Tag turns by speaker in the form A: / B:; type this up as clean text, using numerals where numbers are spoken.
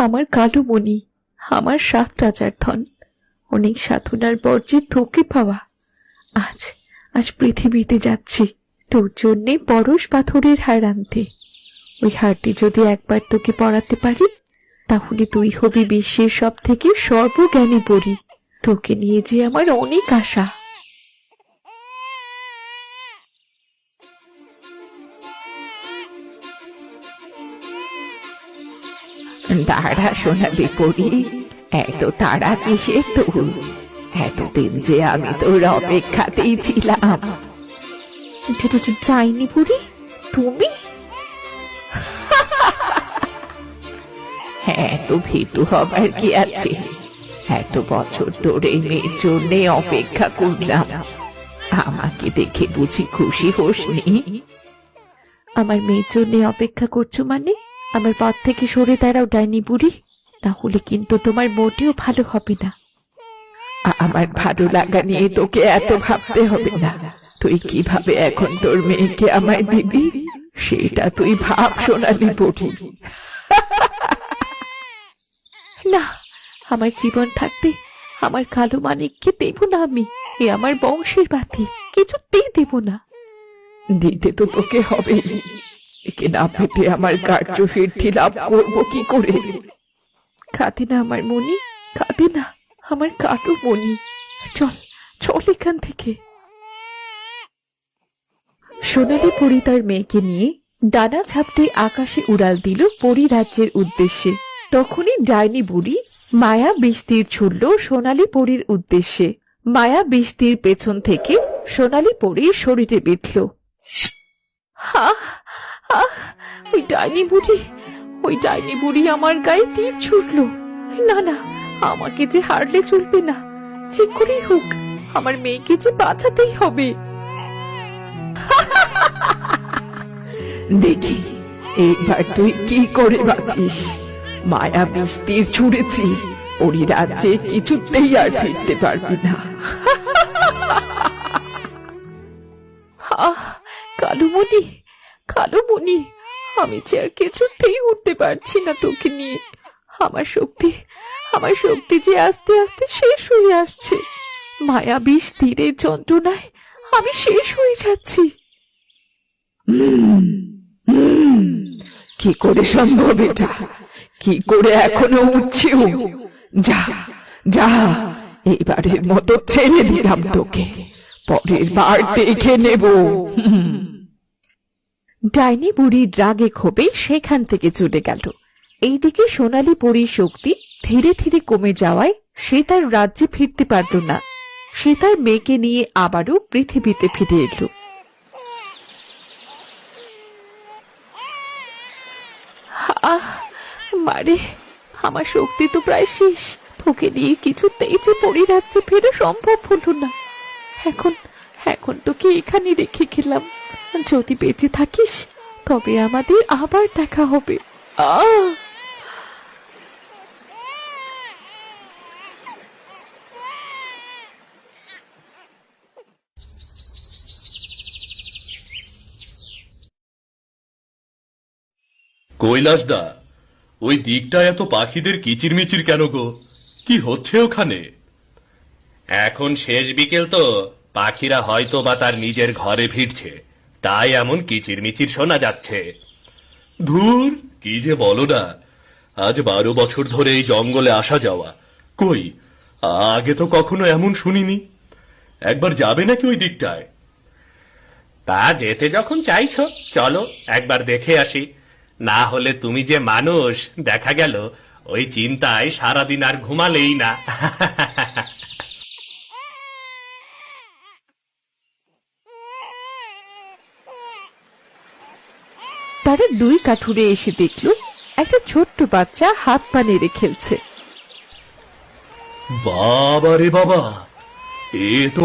A: আমার কালো মণি, আমার 7 রাজার ধন, অনেক সাধনার পর যে তোকে পাওয়া, আজ আজ পৃথিবীতে যাচ্ছি তোর জন্যে পরশ পাথরের হার আনতে। ওই হারটি যদি একবার তোকে পরাতে পারি, তাহলে তুই হবি বিশ্বের সব থেকে সর্বজ্ঞানী পরী। তোকে নিয়ে যে আমার অনেক আশা।
B: দাঁড়া সোনালি পরি, এত তাড়া কিসের তোর? এতদিন যে আমি তোর অপেক্ষাতেই ছিলাম।
A: যাইনি বুড়ি, তুমি?
B: এত ভীতু হবার কি আছে? এত বছর ধরে এই মেয়ের জন্য অপেক্ষা করলাম, আমাকে দেখে বুঝি খুশি হোসনি?
A: আমার মেয়ের জন্য অপেক্ষা করছো মানে? আমার পথ থেকে সরে দাঁড়াও ডাইনি বুড়ি, তাহলে কিন্তু তোমার মোটেও ভালো হবে না।
B: আমার ভালো লাগা নিয়ে তোকে এত ভাবতে হবে না। তুই কিভাবে এখন তোর মেয়েকে আমায় দিবি সেটা তুই ভাব সোনালি পরি।
A: না, আমার জীবন থাকতে আমার কালো মানিককে দেব না আমি। এ আমার বংশের বাতি, কিছুতেই দেব না।
B: দিতে তো তোকে হবে, একে না পেটে আমার কার্য সিদ্ধি লাভ করবো কি করে?
A: কাঁদে না আমার মনি, কাঁদে না আমার কালো মনি। চল চল এখান থেকে। সোনালি পরি তার মেয়েকে নিয়ে ডানা ঝাপটে আকাশে উড়াল দিল পরি রাজ্যের উদ্দেশ্যে। তখনই ডাইনি বুড়ি মায়া বিষ তীর ছুড়ল সোনালি পরীর উদ্দেশ্যে। মায়া বিষ তীর পেছন থেকে সোনালি পরীর শরীরে বিঁধল। ওই ডাইনি বুড়ি আমার গায়ে তীর ছুড়ল। না না, আমাকে যে হারলে চলবে না, যে করেই হোক আমার মেয়েকে যে বাঁচাতেই হবে।
B: দেখি এবার তুই কি করে বাঁচিস। মায়া বিষ তীর ছুড়েছি, ওরই রাজ্যে কিছুতেই আর ফিরতে পারবি না।
A: কালো মনি, আমি যে আর কিছুতেই উঠতে পারছি না তোকে নিয়ে। আমার শক্তি যে আস্তে আস্তে শেষ হয়ে আসছে। মায়া বিষ তীরের যন্ত্রণায় আমি শেষ হয়ে যাচ্ছি।
B: কি করে সম্ভব এটা? কি করে এখনো উঠছেও? যা যা, এবারের মতো ছেড়ে দিলাম তোকে, পরের বার দেখে নেব।
A: ডাইনি বুড়ির রাগে ক্ষোভে সেখান থেকে চলে গেল। এইদিকে সোনালি পরীর শক্তি ধীরে ধীরে কমে যাওয়ায় সে তার রাজ্যে ফিরতে পারল না। সে তার মেয়েকে নিয়ে আবারও পৃথিবীতে ফিরে এলো। মারে, আমার শক্তি তো প্রায় শেষ। তোকে নিয়ে কিছুতেই যে পরী রাজ্যে ফেরা সম্ভব হলো না। এখন তোকে এখানে রেখে গেলাম। যদি বেঁচে থাকিস তবে আমাদের আবার দেখা হবে।
C: কৈলাসদা, ওই দিকটা এত পাখিদের কিচিরমিচির কেন গো? কি হচ্ছে ওখানে?
D: এখন শেষ বিকেল তো, পাখিরা হয়তো বা তার নিজের ঘরে ফিরছে, তাই এমন কিচিরমিচির শোনা যাচ্ছে।
C: ধুর, কি যে বলো না। আজ 12 বছর ধরে এই জঙ্গলে আসা যাওয়া, কই আগে তো কখনো এমন শুনিনি। একবার যাবে নাকি ওই দিকটায়?
D: তা যেতে যখন চাইছো, চলো একবার দেখে আসি। না হলে তুমি যে মানুষ, দেখা গেল ওই চিন্তায় সারাদিন আর ঘুমালেই না।
A: তারা 2 কাঠুরে এসে দেখল একটা ছোট্ট বাচ্চা হাত পা নেড়ে খেলছে।
C: বাবা রে বাবা, এ তো